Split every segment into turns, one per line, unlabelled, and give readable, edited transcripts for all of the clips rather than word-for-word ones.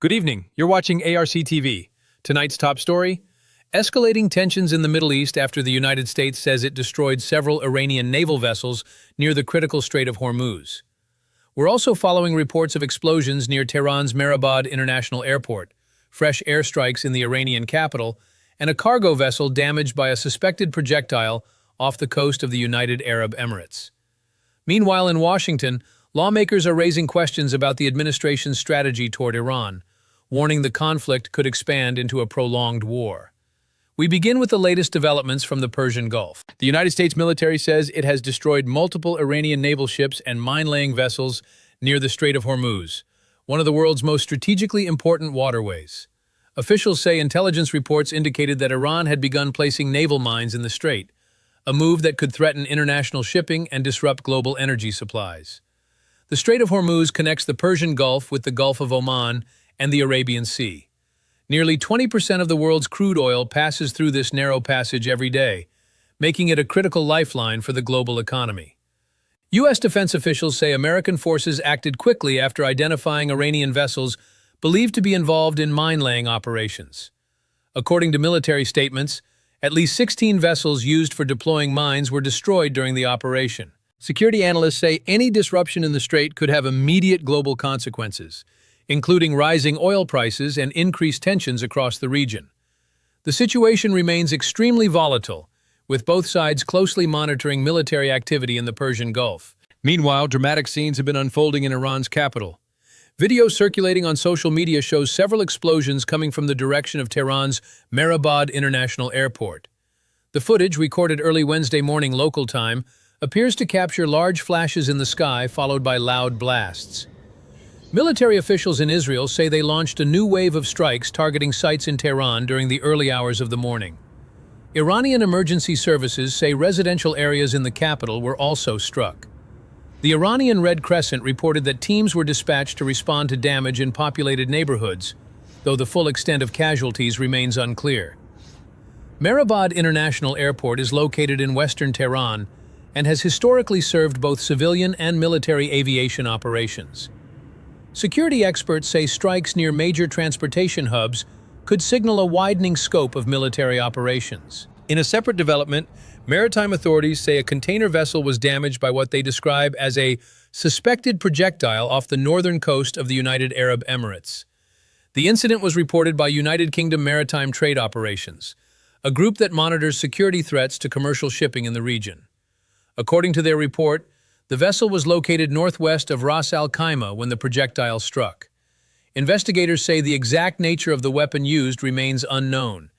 Good evening. You're watching ARC TV. Tonight's top story: escalating tensions in the Middle East after the United States says it destroyed several Iranian naval vessels near the critical Strait of Hormuz. We're also following reports of explosions near Tehran's Mehrabad International Airport, fresh airstrikes in the Iranian capital, and a cargo vessel damaged by a suspected projectile off the coast of the United Arab Emirates. Meanwhile, in Washington, lawmakers are raising questions about the administration's strategy toward Iran, warning the conflict could expand into a prolonged war. We begin with the latest developments from the Persian Gulf. The United States military says it has destroyed multiple Iranian naval ships and mine-laying vessels near the Strait of Hormuz, one of the world's most strategically important waterways. Officials say intelligence reports indicated that Iran had begun placing naval mines in the strait, a move that could threaten international shipping and disrupt global energy supplies. The Strait of Hormuz connects the Persian Gulf with the Gulf of Oman and the Arabian Sea. Nearly 20% of the world's crude oil passes through this narrow passage every day, making it a critical lifeline for the global economy. U.S. defense officials say American forces acted quickly after identifying Iranian vessels believed to be involved in mine-laying operations. According to military statements, at least 16 vessels used for deploying mines were destroyed during the operation. Security analysts say any disruption in the strait could have immediate global consequences, including rising oil prices and increased tensions across the region. The situation remains extremely volatile, with both sides closely monitoring military activity in the Persian Gulf. Meanwhile, dramatic scenes have been unfolding in Iran's capital. Video circulating on social media shows several explosions coming from the direction of Tehran's Mehrabad International Airport. The footage, recorded early Wednesday morning local time, appears to capture large flashes in the sky followed by loud blasts. Military officials in Israel say they launched a new wave of strikes targeting sites in Tehran during the early hours of the morning. Iranian emergency services say residential areas in the capital were also struck. The Iranian Red Crescent reported that teams were dispatched to respond to damage in populated neighborhoods, though the full extent of casualties remains unclear. Mehrabad International Airport is located in western Tehran and has historically served both civilian and military aviation operations. Security experts say strikes near major transportation hubs could signal a widening scope of military operations. In a separate development, maritime authorities say a container vessel was damaged by what they describe as a suspected projectile off the northern coast of the United Arab Emirates. The incident was reported by United Kingdom Maritime Trade Operations, a group that monitors security threats to commercial shipping in the region. According to their report, the vessel was located northwest of Ras Al Khaimah when the projectile struck. Investigators say the exact nature of the weapon used remains unknown,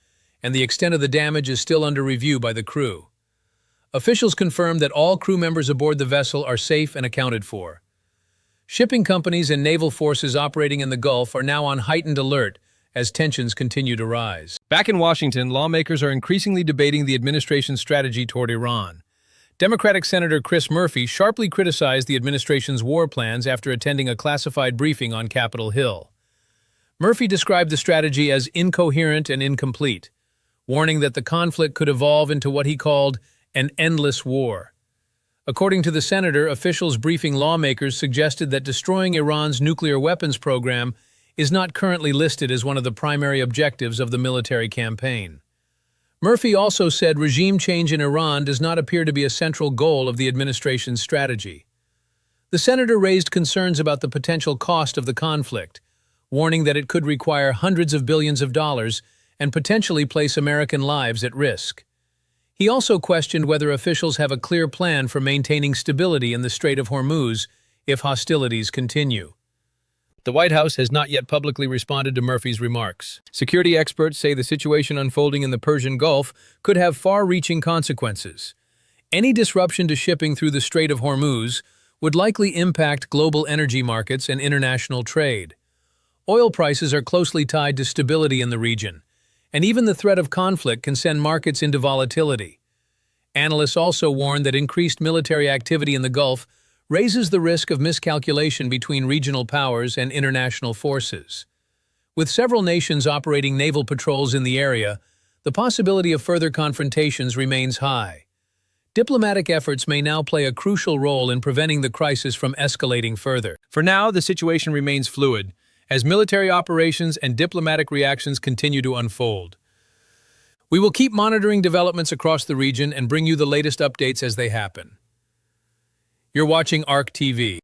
and the extent of the damage is still under review by the crew. Officials confirmed that all crew members aboard the vessel are safe and accounted for. Shipping companies and naval forces operating in the Gulf are now on heightened alert as tensions continue to rise. Back in Washington, lawmakers are increasingly debating the administration's strategy toward Iran. Democratic Senator Chris Murphy sharply criticized the administration's war plans after attending a classified briefing on Capitol Hill. Murphy described the strategy as incoherent and incomplete, warning that the conflict could evolve into what he called an endless war. According to the senator, officials briefing lawmakers suggested that destroying Iran's nuclear weapons program is not currently listed as one of the primary objectives of the military campaign. Murphy also said regime change in Iran does not appear to be a central goal of the administration's strategy. The senator raised concerns about the potential cost of the conflict, warning that it could require hundreds of billions of dollars and potentially place American lives at risk. He also questioned whether officials have a clear plan for maintaining stability in the Strait of Hormuz if hostilities continue. The White House has not yet publicly responded to Murphy's remarks. Security experts say the situation unfolding in the Persian Gulf could have far-reaching consequences. Any disruption to shipping through the Strait of Hormuz would likely impact global energy markets and international trade. Oil prices are closely tied to stability in the region, and even the threat of conflict can send markets into volatility. Analysts also warn that increased military activity in the Gulf raises the risk of miscalculation between regional powers and international forces. With several nations operating naval patrols in the area, the possibility of further confrontations remains high. Diplomatic efforts may now play a crucial role in preventing the crisis from escalating further. For now, the situation remains fluid, as military operations and diplomatic reactions continue to unfold. We will keep monitoring developments across the region and bring you the latest updates as they happen. You're watching ARC TV.